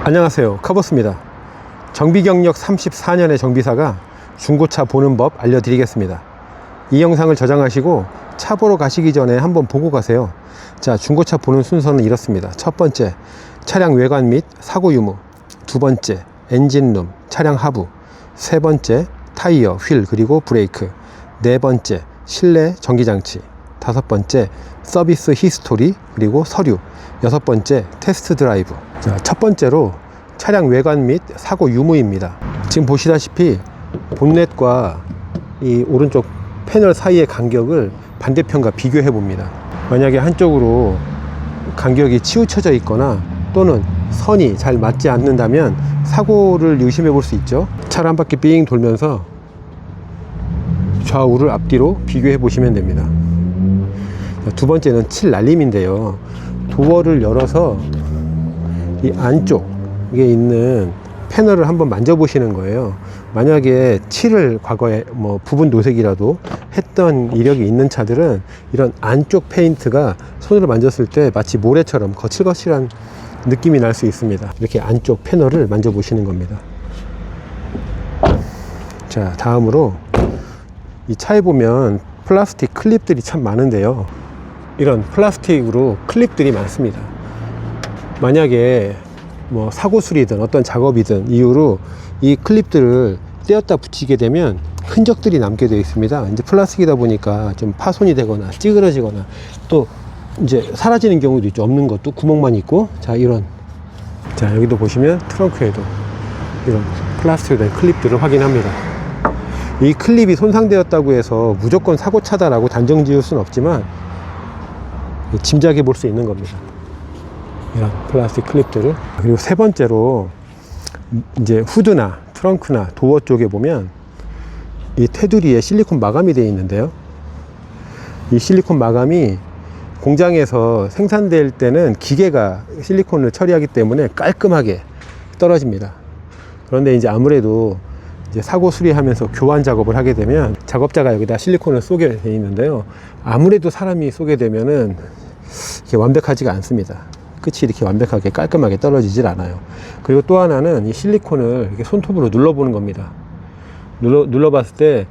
안녕하세요, 카보스입니다. 정비 경력 34년의 정비사가 중고차 보는 법 알려드리겠습니다. 이 영상을 저장하시고 차 보러 가시기 전에 한번 보고 가세요. 자, 중고차 보는 순서는 이렇습니다. 첫 번째, 차량 외관 및 사고 유무. 두 번째, 엔진룸, 차량 하부. 세 번째, 타이어, 휠 그리고 브레이크. 네 번째, 실내 전기장치. 다섯 번째, 서비스 히스토리 그리고 서류. 여섯 번째, 테스트 드라이브. 자, 첫 번째로 차량 외관 및 사고 유무입니다. 지금 보시다시피 본넷과 이 오른쪽 패널 사이의 간격을 반대편과 비교해 봅니다. 만약에 한쪽으로 간격이 치우쳐져 있거나 또는 선이 잘 맞지 않는다면 사고를 의심해 볼 수 있죠. 차를 한 바퀴 삥 돌면서 좌우를 앞뒤로 비교해 보시면 됩니다. 두 번째는 칠 날림인데요. 도어를 열어서 이 안쪽에 있는 패널을 한번 만져보시는 거예요. 만약에 칠을 과거에 부분 도색이라도 했던 이력이 있는 차들은 이런 안쪽 페인트가 손으로 만졌을 때 마치 모래처럼 거칠거칠한 느낌이 날 수 있습니다. 이렇게 안쪽 패널을 만져보시는 겁니다. 자, 다음으로 이 차에 보면 플라스틱 클립들이 참 많은데요. 이런 플라스틱으로 클립들이 많습니다. 만약에 사고 수리든 어떤 작업이든 이유로 이 클립들을 떼었다 붙이게 되면 흔적들이 남게 되어 있습니다. 이제 플라스틱이다 보니까 좀 파손이 되거나 찌그러지거나 또 이제 사라지는 경우도 있죠. 없는 것도 구멍만 있고. 자, 여기도 보시면 트렁크에도 이런 플라스틱으로 된 클립들을 확인합니다. 이 클립이 손상되었다고 해서 무조건 사고차다라고 단정 지을 수는 없지만 짐작해 볼 수 있는 겁니다. 이런 플라스틱 클립들을. 그리고 세 번째로 이제 후드나 트렁크나 도어 쪽에 보면 이 테두리에 실리콘 마감이 되어 있는데요. 이 실리콘 마감이 공장에서 생산될 때는 기계가 실리콘을 처리하기 때문에 깔끔하게 떨어집니다. 그런데 이제 아무래도 이제 사고 수리하면서 교환 작업을 하게 되면 작업자가 여기다 실리콘을 쏘게 되어 있는데요. 아무래도 사람이 쏘게 되면은 이렇게 완벽하지가 않습니다. 끝이 이렇게 완벽하게 깔끔하게 떨어지질 않아요. 그리고 또 하나는 이 실리콘을 이렇게 손톱으로 눌러보는 겁니다. 눌러봤을 때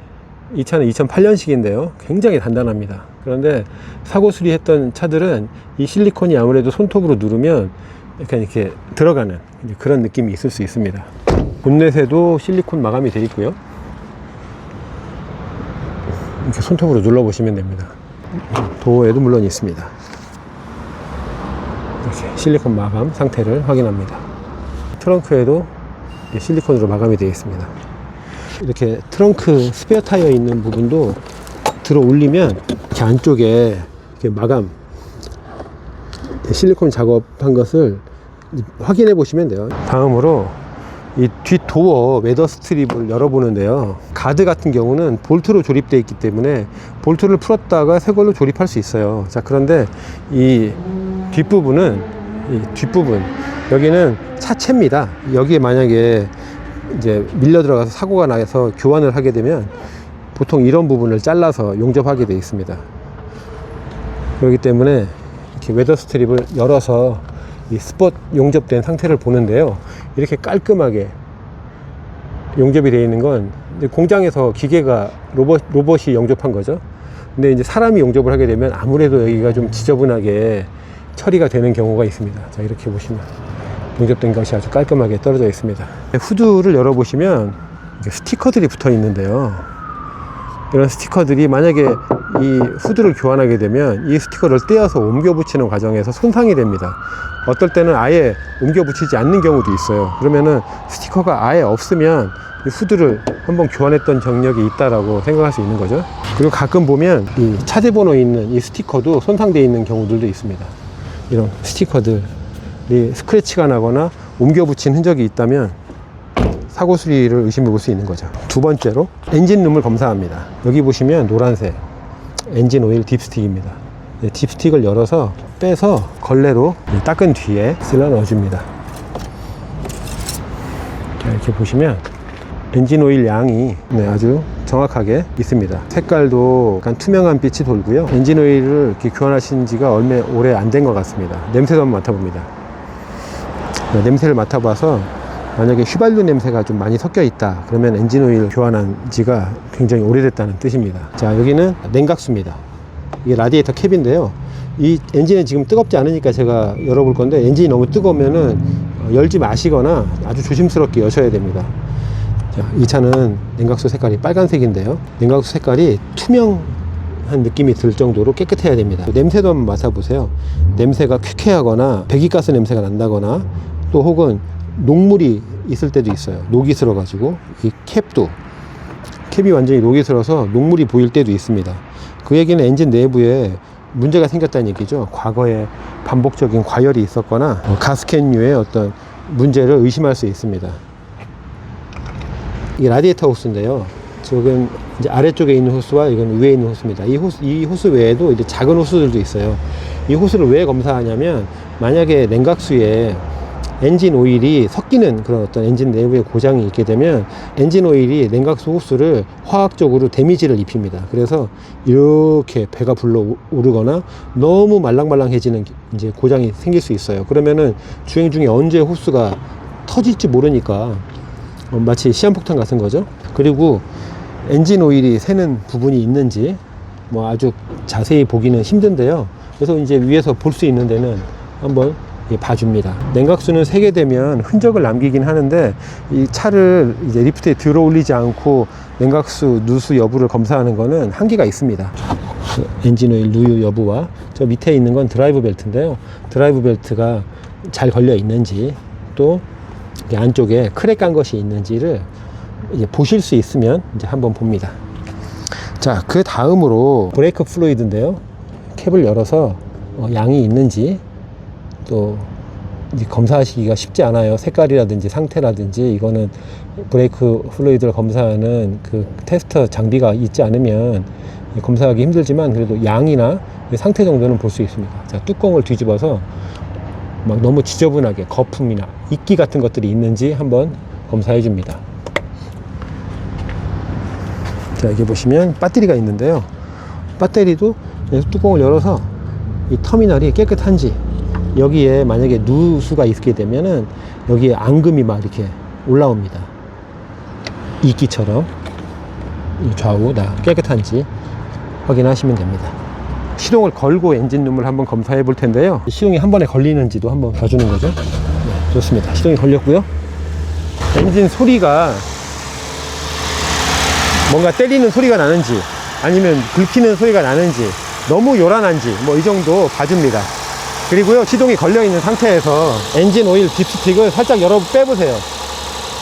이 차는 2008년식인데요. 굉장히 단단합니다. 그런데 사고 수리했던 차들은 이 실리콘이 아무래도 손톱으로 누르면 약간 이렇게 들어가는 그런 느낌이 있을 수 있습니다. 본넷에도 실리콘 마감이 되어 있고요. 이렇게 손톱으로 눌러보시면 됩니다. 도어에도 물론 있습니다. 이렇게 실리콘 마감 상태를 확인합니다. 트렁크에도 실리콘으로 마감이 되어 있습니다. 이렇게 트렁크 스페어 타이어 있는 부분도 들어 올리면 이렇게 안쪽에 이렇게 마감 실리콘 작업한 것을 확인해 보시면 돼요. 다음으로 이 뒷도어 웨더 스트립을 열어보는데요. 가드 같은 경우는 볼트로 조립되어 있기 때문에 볼트를 풀었다가 새 걸로 조립할 수 있어요. 자, 그런데 이 뒷부분 여기는 차체입니다. 여기에 만약에 이제 밀려 들어가서 사고가 나서 교환을 하게 되면 보통 이런 부분을 잘라서 용접하게 되어 있습니다. 그렇기 때문에 이렇게 웨더 스트립을 열어서 이 스폿 용접된 상태를 보는데요. 이렇게 깔끔하게 용접이 되어 있는 건 공장에서 기계가 로봇이 용접한 거죠. 근데 이제 사람이 용접을 하게 되면 아무래도 여기가 좀 지저분하게 처리가 되는 경우가 있습니다. 자, 이렇게 보시면 용접된 것이 아주 깔끔하게 떨어져 있습니다. 후드를 열어보시면 스티커들이 붙어 있는데요. 이런 스티커들이 만약에 이 후드를 교환하게 되면 이 스티커를 떼어서 옮겨 붙이는 과정에서 손상이 됩니다. 어떨 때는 아예 옮겨 붙이지 않는 경우도 있어요. 그러면은 스티커가 아예 없으면 이 후드를 한번 교환했던 경력이 있다라고 생각할 수 있는 거죠. 그리고 가끔 보면 이 차대번호 있는 이 스티커도 손상되어 있는 경우들도 있습니다. 이런 스티커들이 스크래치가 나거나 옮겨 붙인 흔적이 있다면 사고 수리를 의심해 볼 수 있는 거죠. 두 번째로 엔진룸을 검사합니다. 여기 보시면 노란색 엔진 오일 딥스틱입니다. 딥스틱을 열어서 빼서 걸레로 닦은 뒤에 쓸어 넣어줍니다. 이렇게 보시면 엔진 오일 양이 아주 정확하게 있습니다. 색깔도 약간 투명한 빛이 돌고요. 엔진 오일을 이렇게 교환하신 지가 얼마 오래 안 된 것 같습니다. 냄새도 한번 맡아봅니다. 냄새를 맡아봐서 만약에 휘발유 냄새가 좀 많이 섞여 있다 그러면 엔진 오일 교환한 지가 굉장히 오래됐다는 뜻입니다. 자, 여기는 냉각수입니다. 이게 라디에이터 캡인데요. 이 엔진은 지금 뜨겁지 않으니까 제가 열어볼 건데, 엔진이 너무 뜨거우면은 열지 마시거나 아주 조심스럽게 여셔야 됩니다. 자, 이 차는 냉각수 색깔이 빨간색인데요, 냉각수 색깔이 투명한 느낌이 들 정도로 깨끗해야 됩니다. 냄새도 한번 맡아보세요. 냄새가 퀴퀴하거나 배기가스 냄새가 난다거나 또 혹은 녹물이 있을 때도 있어요. 녹이 슬어 가지고 이 캡이 완전히 녹이 슬어서 녹물이 보일 때도 있습니다. 그 얘기는 엔진 내부에 문제가 생겼다는 얘기죠. 과거에 반복적인 과열이 있었거나 가스캔류의 어떤 문제를 의심할 수 있습니다. 이 라디에이터 호스인데요, 지금 이제 아래쪽에 있는 호스와 이건 위에 있는 호스입니다. 이 호스 외에도 이제 작은 호스들도 있어요. 이 호스를 왜 검사하냐면, 만약에 냉각수에 엔진 오일이 섞이는 그런 어떤 엔진 내부에 고장이 있게 되면 엔진 오일이 냉각수 호스를 화학적으로 데미지를 입힙니다. 그래서 이렇게 배가 불러 오르거나 너무 말랑말랑해지는 이제 고장이 생길 수 있어요. 그러면은 주행 중에 언제 호스가 터질지 모르니까 마치 시한폭탄 같은 거죠. 그리고 엔진 오일이 새는 부분이 있는지 뭐 아주 자세히 보기는 힘든데요. 그래서 이제 위에서 볼 수 있는 데는 한번 봐줍니다. 냉각수는 새게 되면 흔적을 남기긴 하는데, 이 차를 이제 리프트에 들어 올리지 않고 냉각수 누수 여부를 검사하는 거는 한계가 있습니다. 엔진 오일 누유 여부와 저 밑에 있는 건 드라이브 벨트인데요, 드라이브 벨트가 잘 걸려 있는지 또 안쪽에 크랙 간 것이 있는지를 이제 보실 수 있으면 이제 한번 봅니다. 자, 그 다음으로 브레이크 플루이드인데요, 캡을 열어서 양이 있는지 또 이제 검사하시기가 쉽지 않아요. 색깔이라든지 상태라든지. 이거는 브레이크 플루이드를 검사하는 그 테스터 장비가 있지 않으면 검사하기 힘들지만, 그래도 양이나 상태 정도는 볼 수 있습니다. 자, 뚜껑을 뒤집어서 막 너무 지저분하게 거품이나 이끼 같은 것들이 있는지 한번 검사해 줍니다. 자, 여기 보시면 배터리가 있는데요, 배터리도 뚜껑을 열어서 이 터미널이 깨끗한지, 여기에 만약에 누수가 있게 되면은 여기에 앙금이 막 이렇게 올라옵니다. 이끼처럼. 좌우 다 깨끗한지 확인하시면 됩니다. 시동을 걸고 엔진룸을 한번 검사해 볼 텐데요, 시동이 한 번에 걸리는지도 한번 봐주는 거죠. 네, 좋습니다. 시동이 걸렸고요. 엔진 소리가 뭔가 때리는 소리가 나는지 아니면 긁히는 소리가 나는지 너무 요란한지 뭐 이 정도 봐줍니다. 그리고요, 시동이 걸려 있는 상태에서 엔진 오일 딥스틱을 살짝 빼보세요.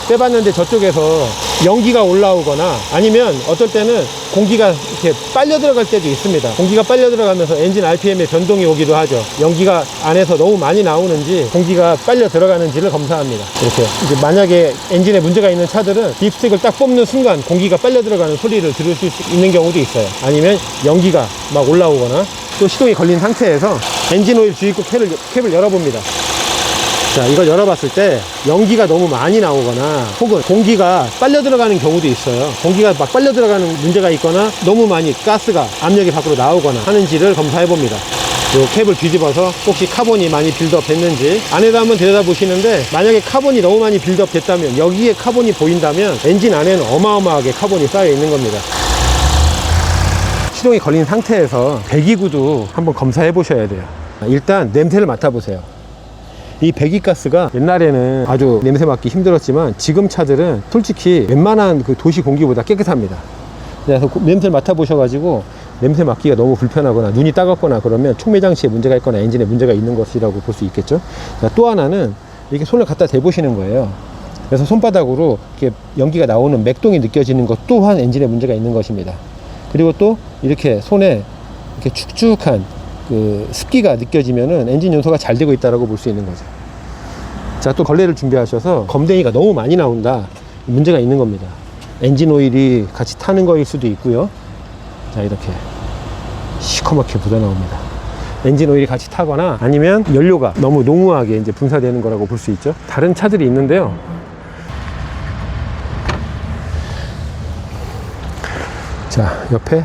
빼봤는데 저쪽에서 연기가 올라오거나 아니면 어떨 때는 공기가 이렇게 빨려 들어갈 때도 있습니다. 공기가 빨려 들어가면서 엔진 RPM에 변동이 오기도 하죠. 연기가 안에서 너무 많이 나오는지 공기가 빨려 들어가는지를 검사합니다. 이렇게 이제 만약에 엔진에 문제가 있는 차들은 딥스틱을 딱 뽑는 순간 공기가 빨려 들어가는 소리를 들으실 수 있는 경우도 있어요. 아니면 연기가 막 올라오거나, 또 시동이 걸린 상태에서 엔진 오일 주입구 캡을 열어봅니다. 자, 이걸 열어봤을 때 연기가 너무 많이 나오거나 혹은 공기가 빨려 들어가는 경우도 있어요. 공기가 막 빨려 들어가는 문제가 있거나 너무 많이 가스가 압력이 밖으로 나오거나 하는지를 검사해 봅니다. 이 캡을 뒤집어서 혹시 카본이 많이 빌드업 됐는지 안에다 한번 들여다 보시는데, 만약에 카본이 너무 많이 빌드업 됐다면, 여기에 카본이 보인다면 엔진 안에는 어마어마하게 카본이 쌓여 있는 겁니다. 시동이 걸린 상태에서 배기구도 한번 공사해 보셔야 돼요. 일단 냄새를 맡아보세요. 이 배기가스가 옛날에는 아주 냄새 맡기 힘들었지만 지금 차들은 솔직히 웬만한 그 도시 공기보다 깨끗합니다. 그래서 냄새를 맡아보셔가지고 냄새 맡기가 너무 불편하거나 눈이 따갑거나 그러면 촉매장치에 문제가 있거나 엔진에 문제가 있는 것이라고 볼 수 있겠죠. 자, 또 하나는 이렇게 손을 갖다 대보시는 거예요. 그래서 손바닥으로 이렇게 연기가 나오는 맥동이 느껴지는 것 또한 엔진에 문제가 있는 것입니다. 그리고 또 이렇게 손에 이렇게 축축한 그 습기가 느껴지면은 엔진 연소가 잘 되고 있다라고 볼 수 있는 거죠. 자, 또 걸레를 준비하셔서 검댕이가 너무 많이 나온다, 문제가 있는 겁니다. 엔진 오일이 같이 타는 거일 수도 있고요. 자, 이렇게 시커멓게 묻어 나옵니다. 엔진 오일이 같이 타거나 아니면 연료가 너무 농후하게 이제 분사되는 거라고 볼 수 있죠. 다른 차들이 있는데요, 자, 옆에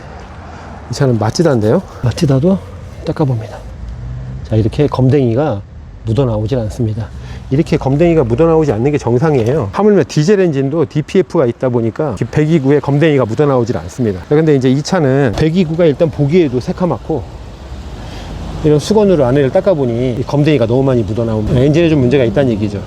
이 차는 마찌다인데요, 마찌다도 닦아봅니다. 자, 이렇게 검댕이가 묻어 나오질 않습니다. 이렇게 검댕이가 묻어나오지 않는 게 정상이에요. 하물며 디젤 엔진도 DPF가 있다 보니까 배기구에 검댕이가 묻어나오질 않습니다. 근데 이제 이 차는 배기구가 일단 보기에도 새카맣고 이런 수건으로 안에를 닦아보니 검댕이가 너무 많이 묻어나오면 엔진에 좀 문제가 있다는 얘기죠.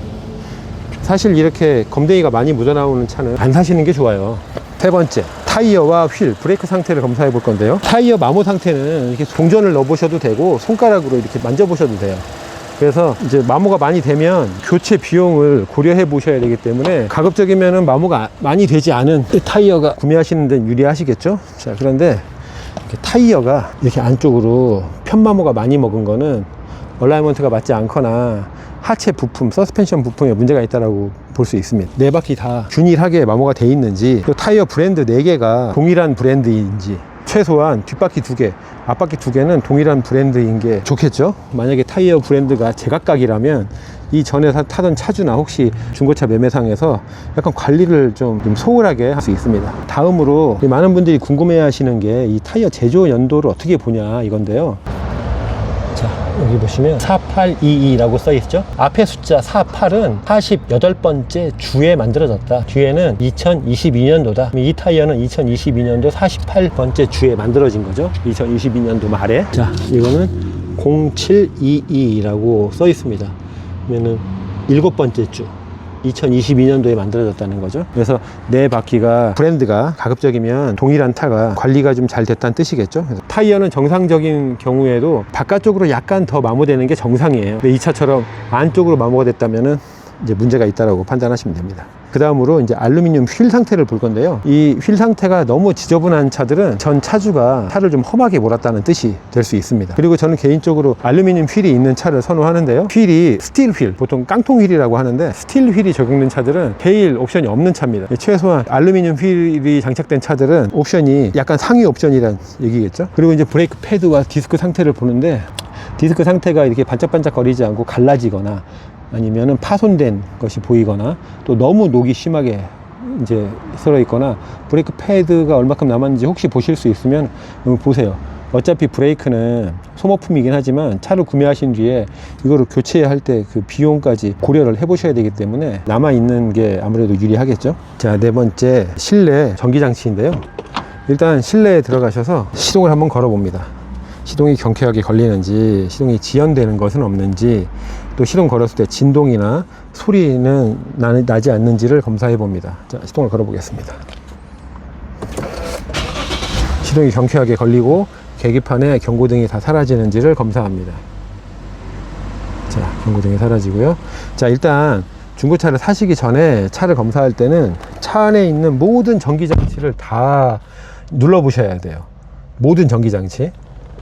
사실 이렇게 검댕이가 많이 묻어나오는 차는 안 사시는 게 좋아요. 세 번째, 타이어와 휠, 브레이크 상태를 검사해 볼 건데요. 타이어 마모 상태는 이렇게 동전을 넣어 보셔도 되고 손가락으로 이렇게 만져 보셔도 돼요. 그래서 이제 마모가 많이 되면 교체 비용을 고려해 보셔야 되기 때문에 가급적이면은 마모가 많이 되지 않은 타이어가 구매하시는 데는 유리하시겠죠. 자, 그런데 이렇게 타이어가 이렇게 안쪽으로 편마모가 많이 먹은 거는 얼라이먼트가 맞지 않거나 하체 부품, 서스펜션 부품에 문제가 있다고 볼 수 있습니다. 네 바퀴 다 균일하게 마모가 돼 있는지, 또 타이어 브랜드 4개가 동일한 브랜드인지, 최소한 뒷바퀴 2개, 앞바퀴 2개는 동일한 브랜드인 게 좋겠죠. 만약에 타이어 브랜드가 제각각이라면 이 전에 타던 차주나 혹시 중고차 매매상에서 약간 관리를 좀 소홀하게 할 수 있습니다. 다음으로 많은 분들이 궁금해 하시는 게 이 타이어 제조 연도를 어떻게 보냐 이건데요. 자, 여기 보시면 4822라고 써 있죠. 앞에 숫자 48은 48번째 주에 만들어졌다. 뒤에는 2022년도다. 이 타이어는 2022년도 48번째 주에 만들어진 거죠. 2022년도 말에. 자, 이거는 0722라고 써 있습니다. 그러면은 7번째 주, 2022년도에 만들어졌다는 거죠. 그래서 네 바퀴가 브랜드가 가급적이면 동일한 타가 관리가 좀 잘 됐다는 뜻이겠죠. 그래서 타이어는 정상적인 경우에도 바깥쪽으로 약간 더 마모되는 게 정상이에요. 근데 이 차처럼 안쪽으로 마모가 됐다면은 이제 문제가 있다라고 판단하시면 됩니다. 그 다음으로 이제 알루미늄 휠 상태를 볼 건데요. 이 휠 상태가 너무 지저분한 차들은 전 차주가 차를 좀 험하게 몰았다는 뜻이 될 수 있습니다. 그리고 저는 개인적으로 알루미늄 휠이 있는 차를 선호하는데요. 휠이 스틸 휠, 보통 깡통 휠이라고 하는데 스틸 휠이 적용된 차들은 데일 옵션이 없는 차입니다. 최소한 알루미늄 휠이 장착된 차들은 옵션이 약간 상위 옵션이란 얘기겠죠. 그리고 이제 브레이크 패드와 디스크 상태를 보는데 디스크 상태가 이렇게 반짝반짝 거리지 않고 갈라지거나 아니면은 파손된 것이 보이거나 또 너무 녹이 심하게 이제 쓸어 있거나 브레이크 패드가 얼마큼 남았는지 혹시 보실 수 있으면 보세요. 어차피 브레이크는 소모품이긴 하지만 차를 구매하신 뒤에 이거를 교체할 때 그 비용까지 고려를 해 보셔야 되기 때문에 남아 있는 게 아무래도 유리하겠죠. 자, 네 번째, 실내 전기장치인데요. 일단 실내에 들어가셔서 시동을 한번 걸어 봅니다. 시동이 경쾌하게 걸리는지, 시동이 지연되는 것은 없는지, 또 시동 걸었을 때 진동이나 소리는 나지 않는지를 검사해 봅니다. 자, 시동을 걸어 보겠습니다. 시동이 경쾌하게 걸리고 계기판에 경고등이 다 사라지는지를 검사합니다. 자, 경고등이 사라지고요. 자, 일단 중고차를 사시기 전에 차를 검사할 때는 차 안에 있는 모든 전기장치를 다 눌러 보셔야 돼요. 모든 전기장치.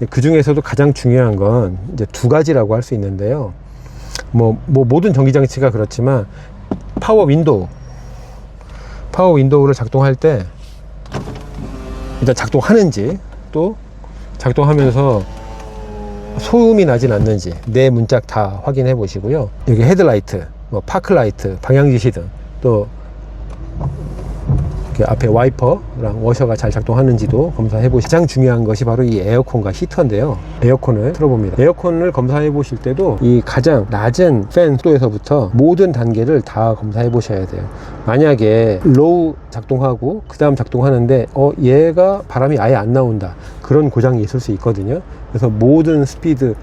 그 중에서도 가장 중요한 건 이제 두 가지라고 할 수 있는데요. 모든 전기장치가 그렇지만 파워 윈도우를 작동할 때 일단 작동하는지, 또 작동하면서 소음이 나진 않는지 네 문짝 다 확인해 보시고요. 여기 헤드라이트, 파크라이트, 방향지시등, 또 앞에 와이퍼랑 워셔가 잘 작동하는지도 검사해 보시고, 가장 중요한 것이 바로 이 에어컨과 히터인데요. 에어컨을 틀어봅니다. 에어컨을 검사해 보실 때도 이 가장 낮은 팬 속도에서부터 모든 단계를 다 검사해 보셔야 돼요. 만약에 로우 작동하고 그 다음 작동하는데 얘가 바람이 아예 안 나온다, 그런 고장이 있을 수 있거든요. 그래서 모든 스피드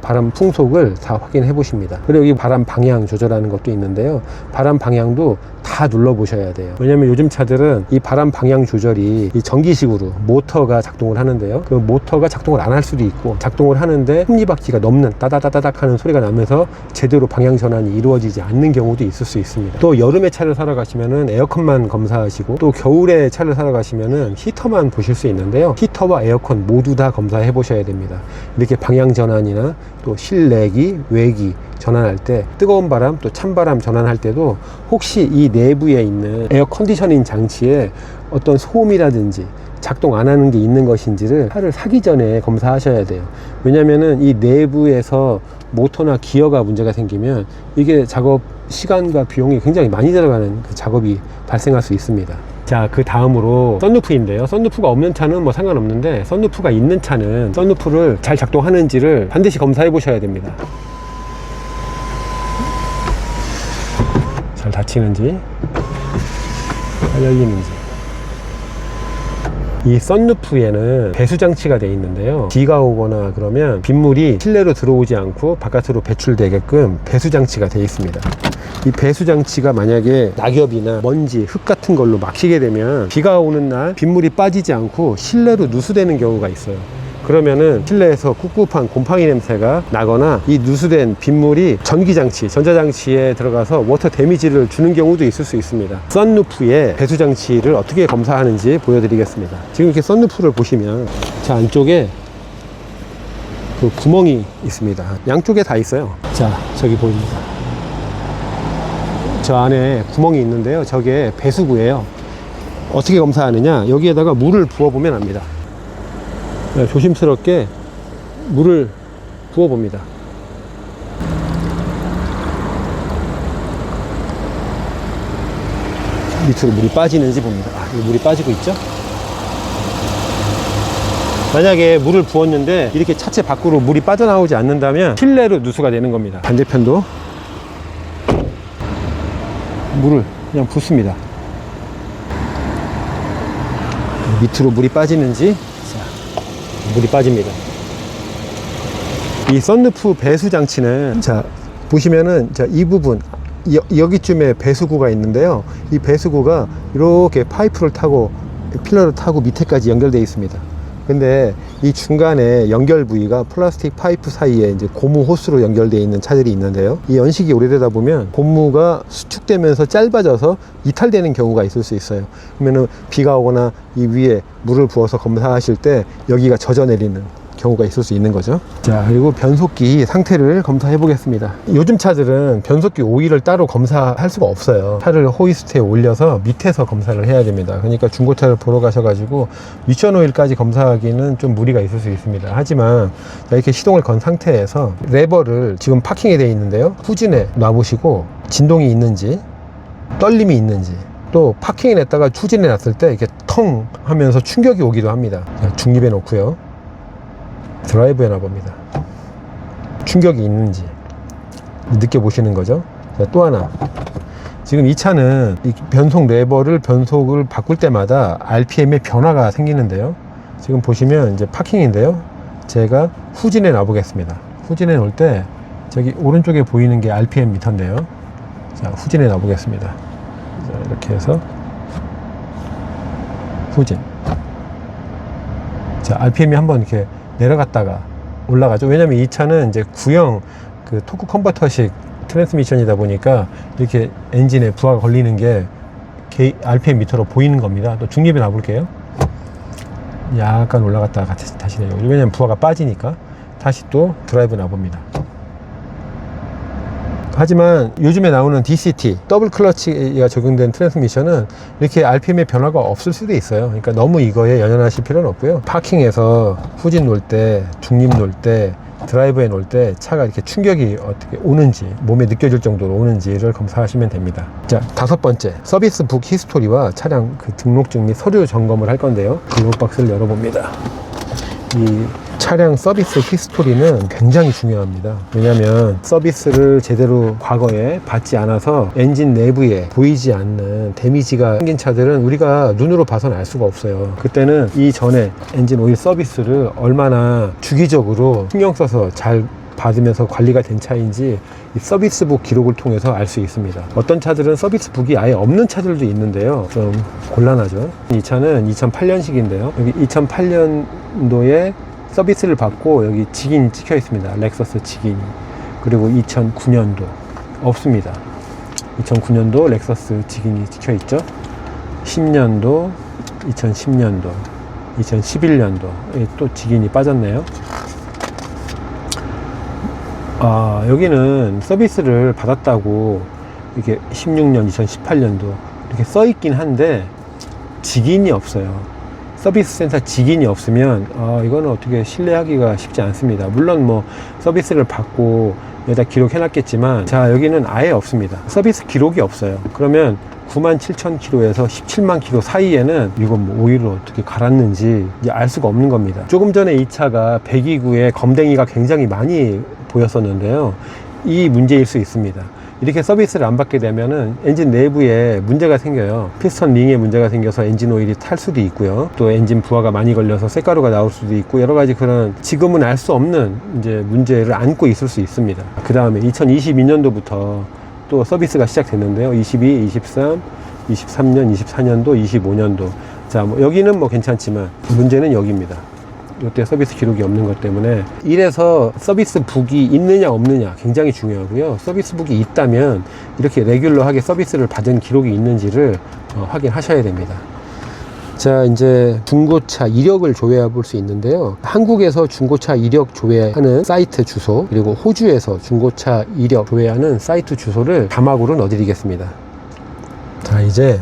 바람 풍속을 다 확인해 보십니다. 그리고 여기 바람 방향 조절하는 것도 있는데요. 바람 방향도 다 눌러 보셔야 돼요. 왜냐면 요즘 차들은 이 바람 방향 조절이 이 전기식으로 모터가 작동을 하는데요. 그 모터가 작동을 안 할 수도 있고, 작동을 하는데 톱니바퀴가 넘는 따다다다닥 하는 소리가 나면서 제대로 방향 전환이 이루어지지 않는 경우도 있을 수 있습니다. 또 여름에 차를 사러 가시면은 에어컨만 검사하시고, 또 겨울에 차를 사러 가시면은 히터만 보실 수 있는데요. 히터와 에어컨 모두 다 검사해 보셔야 됩니다. 이렇게 방향 전환이나 또 실내기, 외기 전환할 때, 뜨거운 바람 또 찬바람 전환할 때도 혹시 이 내부에 있는 에어 컨디셔닝 장치에 어떤 소음이라든지 작동 안 하는 게 있는 것인지를 차를 사기 전에 검사하셔야 돼요. 왜냐면은 이 내부에서 모터나 기어가 문제가 생기면 이게 작업 시간과 비용이 굉장히 많이 들어가는 그 작업이 발생할 수 있습니다. 자, 그 다음으로 썬루프인데요. 썬루프가 없는 차는 상관없는데, 썬루프가 있는 차는 썬루프를 잘 작동하는지를 반드시 검사해 보셔야 됩니다. 잘 닫히는지, 잘 열리는지. 이 썬루프에는 배수 장치가 되어 있는데요, 비가 오거나 그러면 빗물이 실내로 들어오지 않고 바깥으로 배출되게끔 배수 장치가 되어 있습니다. 이 배수 장치가 만약에 낙엽이나 먼지, 흙 같은 걸로 막히게 되면 비가 오는 날 빗물이 빠지지 않고 실내로 누수되는 경우가 있어요. 그러면은 실내에서 꿉꿉한 곰팡이 냄새가 나거나 이 누수된 빗물이 전기장치, 전자장치에 들어가서 워터 데미지를 주는 경우도 있을 수 있습니다. 썬루프의 배수장치를 어떻게 검사하는지 보여드리겠습니다. 지금 이렇게 썬루프를 보시면 저 안쪽에 그 구멍이 있습니다. 양쪽에 다 있어요. 자, 저기 보입니다. 저 안에 구멍이 있는데요, 저게 배수구예요. 어떻게 검사하느냐, 여기에다가 물을 부어보면 압니다. 조심스럽게 물을 부어 봅니다. 밑으로 물이 빠지는지 봅니다. 물이 빠지고 있죠? 만약에 물을 부었는데 이렇게 차체 밖으로 물이 빠져나오지 않는다면 실내로 누수가 되는 겁니다. 반대편도 물을 그냥 붓습니다. 밑으로 물이 빠지는지. 물이 빠집니다. 이 썬루프 배수 장치는, 자 보시면은, 자 이 부분, 여기쯤에 배수구가 있는데요, 이 배수구가 이렇게 파이프를 타고 필러를 타고 밑에까지 연결되어 있습니다. 근데 이 중간에 연결 부위가 플라스틱 파이프 사이에 이제 고무 호스로 연결되어 있는 차들이 있는데요, 이 연식이 오래되다 보면 고무가 수축되면서 짧아져서 이탈되는 경우가 있을 수 있어요. 그러면은 비가 오거나 이 위에 물을 부어서 검사하실 때 여기가 젖어내리는 경우가 있을 수 있는 거죠. 자, 그리고 변속기 상태를 검사해 보겠습니다. 요즘 차들은 변속기 오일을 따로 검사할 수가 없어요. 차를 호이스트에 올려서 밑에서 검사를 해야 됩니다. 그러니까 중고차를 보러 가셔가지고 미션 오일까지 검사하기는 좀 무리가 있을 수 있습니다. 하지만 이렇게 시동을 건 상태에서 레버를, 지금 파킹에 되어 있는데요, 후진에 놔보시고 진동이 있는지, 떨림이 있는지, 또 파킹에 냈다가 추진해 놨을 때 이렇게 텅 하면서 충격이 오기도 합니다. 자, 중립에 놓고요, 드라이브에 놔봅니다. 충격이 있는지 느껴보시는 거죠. 자, 또 하나, 지금 이 차는 이 변속 레버를, 변속을 바꿀 때마다 RPM의 변화가 생기는데요, 지금 보시면 이제 파킹인데요, 제가 후진에 놔보겠습니다. 후진에 놓을 때 저기 오른쪽에 보이는 게 RPM 미터인데요, 자 후진에 놔보겠습니다. 자, 이렇게 해서 후진. 자, RPM이 한번 이렇게 내려갔다가 올라가죠. 왜냐면 이 차는 이제 구형 그 토크 컨버터식 트랜스미션이다 보니까 이렇게 엔진에 부하가 걸리는 게 RPM 미터로 보이는 겁니다. 또 중립에 놔볼게요. 약간 올라갔다가 다시 내려오죠. 왜냐면 부하가 빠지니까. 다시 또 드라이브 놔봅니다. 하지만 요즘에 나오는 DCT, 더블 클러치가 적용된 트랜스미션은 이렇게 RPM의 변화가 없을 수도 있어요. 그러니까 너무 이거에 연연하실 필요는 없고요. 파킹에서 후진 놓을 때, 중립 놓을 때, 드라이브에 놓을 때 차가 이렇게 충격이 어떻게 오는지, 몸에 느껴질 정도로 오는지를 검사하시면 됩니다. 자, 5번째, 서비스 북 히스토리와 차량 그 등록증 및 서류 점검을 할 건데요, 블록박스를 열어봅니다. 이 차량 서비스 히스토리는 굉장히 중요합니다. 왜냐하면 서비스를 제대로 과거에 받지 않아서 엔진 내부에 보이지 않는 데미지가 생긴 차들은 우리가 눈으로 봐서는 알 수가 없어요. 그때는 이전에 엔진 오일 서비스를 얼마나 주기적으로 신경 써서 잘 받으면서 관리가 된 차인지 이 서비스북 기록을 통해서 알 수 있습니다. 어떤 차들은 서비스북이 아예 없는 차들도 있는데요, 좀 곤란하죠. 이 차는 2008년식인데요 여기 2008년도에 서비스를 받고 여기 직인이 찍혀 있습니다. 렉서스 직인이. 그리고 2009년도 없습니다. 2009년도 렉서스 직인이 찍혀 있죠. 10년도, 2010년도, 2011년도 또 직인이 빠졌네요. 여기는 서비스를 받았다고 이게 16년, 2018년도 이렇게 써 있긴 한데 직인이 없어요. 서비스 센터 직인이 없으면 이거는 어떻게 신뢰하기가 쉽지 않습니다. 물론 뭐 서비스를 받고 여기다 기록해 놨겠지만, 자 여기는 아예 없습니다. 서비스 기록이 없어요. 그러면 97,000km에서 17만 km 사이에는 이건 뭐 오일을 어떻게 갈았는지 이제 알 수가 없는 겁니다. 조금 전에 이 차가 배기구에 검댕이가 굉장히 많이 보였었는데요, 이 문제일 수 있습니다. 이렇게 서비스를 안 받게 되면은 엔진 내부에 문제가 생겨요. 피스톤 링에 문제가 생겨서 엔진 오일이 탈 수도 있고요. 또 엔진 부하가 많이 걸려서 쇳가루가 나올 수도 있고, 여러 가지 그런 지금은 알 수 없는 이제 문제를 안고 있을 수 있습니다. 그 다음에 2022년도부터 또 서비스가 시작됐는데요. 22, 23, 23년, 24년도, 25년도. 자, 뭐 여기는 뭐 괜찮지만 문제는 여기입니다. 이때 서비스 기록이 없는 것 때문에, 이래서 서비스 북이 있느냐 없느냐 굉장히 중요하고요. 서비스 북이 있다면 이렇게 레귤러하게 서비스를 받은 기록이 있는지를 확인하셔야 됩니다. 자, 이제 중고차 이력을 조회해 볼 수 있는데요. 한국에서 중고차 이력 조회하는 사이트 주소, 그리고 호주에서 중고차 이력 조회하는 사이트 주소를 자막으로 넣어드리겠습니다. 자, 이제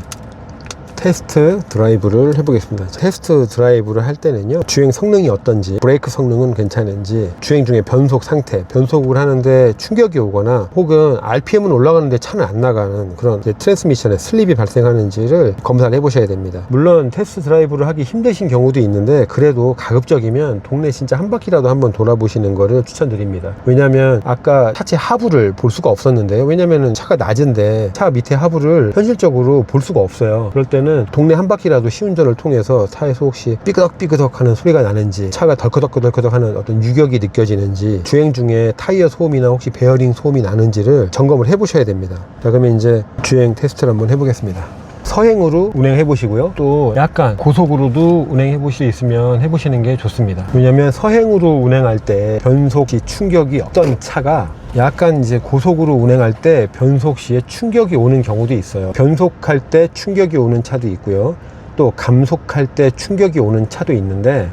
테스트 드라이브를 해보겠습니다. 테스트 드라이브를 할 때는요, 주행 성능이 어떤지, 브레이크 성능은 괜찮은지, 주행 중에 변속 상태, 변속을 하는데 충격이 오거나 혹은 RPM은 올라가는데 차는 안 나가는 그런 트랜스미션에 슬립이 발생하는지를 검사를 해보셔야 됩니다. 물론 테스트 드라이브를 하기 힘드신 경우도 있는데, 그래도 가급적이면 동네 진짜 한 바퀴라도 한번 돌아보시는 거를 추천드립니다. 왜냐면 아까 차체 하부를 볼 수가 없었는데요. 왜냐면은 차가 낮은데 차 밑에 하부를 현실적으로 볼 수가 없어요. 그럴 때는 동네 한 바퀴라도 시운전을 통해서 차에서 혹시 삐그덕삐그덕 하는 소리가 나는지, 차가 덜커덕덜커덕 하는 어떤 유격이 느껴지는지, 주행 중에 타이어 소음이나 혹시 베어링 소음이 나는지를 점검을 해 보셔야 됩니다. 자, 그러면 이제 주행 테스트를 한번 해보겠습니다. 서행으로 운행해 보시고요. 또 약간 고속으로도 운행해 보실 수 있으면 해 보시는 게 좋습니다. 왜냐면 서행으로 운행할 때 변속 시 충격이 없던 차가 약간 이제 고속으로 운행할 때 변속 시에 충격이 오는 경우도 있어요. 변속할 때 충격이 오는 차도 있고요. 또 감속할 때 충격이 오는 차도 있는데,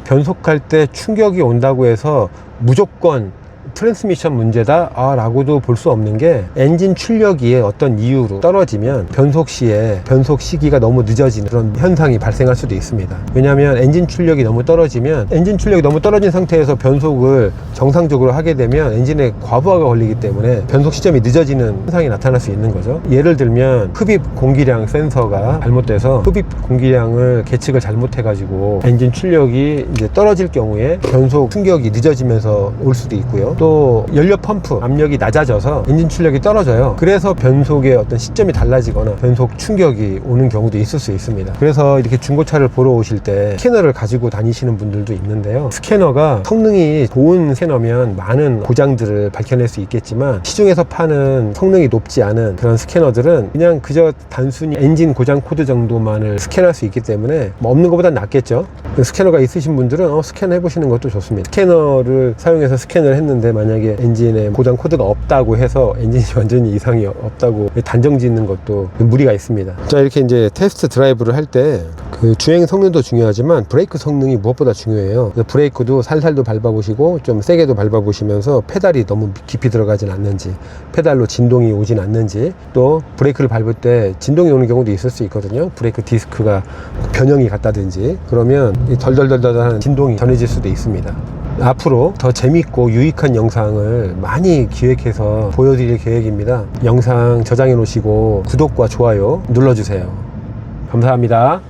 변속할 때 충격이 온다고 해서 무조건 트랜스미션 문제다 라고도 볼 수 없는 게, 엔진 출력이 어떤 이유로 떨어지면 변속 시에 변속 시기가 너무 늦어지는 그런 현상이 발생할 수도 있습니다. 왜냐하면 엔진 출력이 너무 떨어지면, 엔진 출력이 너무 떨어진 상태에서 변속을 정상적으로 하게 되면 엔진에 과부하가 걸리기 때문에 변속 시점이 늦어지는 현상이 나타날 수 있는 거죠. 예를 들면 흡입 공기량 센서가 잘못돼서 흡입 공기량을 계측을 잘못해 가지고 엔진 출력이 이제 떨어질 경우에 변속 충격이 늦어지면서 올 수도 있고요. 또 연료 펌프 압력이 낮아져서 엔진 출력이 떨어져요. 그래서 변속의 어떤 시점이 달라지거나 변속 충격이 오는 경우도 있을 수 있습니다. 그래서 이렇게 중고차를 보러 오실 때 스캐너를 가지고 다니시는 분들도 있는데요. 스캐너가 성능이 좋은 스캐너면 많은 고장들을 밝혀낼 수 있겠지만, 시중에서 파는 성능이 높지 않은 그런 스캐너들은 그냥 그저 단순히 엔진 고장 코드 정도만을 스캔할 수 있기 때문에 뭐 없는 것보다 낫겠죠. 스캐너가 있으신 분들은 스캔 해보시는 것도 좋습니다. 스캐너를 사용해서 스캔을 했는데 만약에 엔진에 고장 코드가 없다고 해서 엔진이 완전히 이상이 없다고 단정 짓는 것도 무리가 있습니다. 자, 이렇게 이제 테스트 드라이브를 할 때 그 주행 성능도 중요하지만 브레이크 성능이 무엇보다 중요해요. 브레이크도 살살도 밟아보시고 좀 세게도 밟아보시면서 페달이 너무 깊이 들어가진 않는지, 페달로 진동이 오진 않는지, 또 브레이크를 밟을 때 진동이 오는 경우도 있을 수 있거든요. 브레이크 디스크가 변형이 갔다든지 그러면 덜덜덜덜하는 진동이 전해질 수도 있습니다. 앞으로 더 재밌고 유익한 영상을 많이 기획해서 보여드릴 계획입니다. 영상 저장해 놓으시고 구독과 좋아요 눌러주세요. 감사합니다.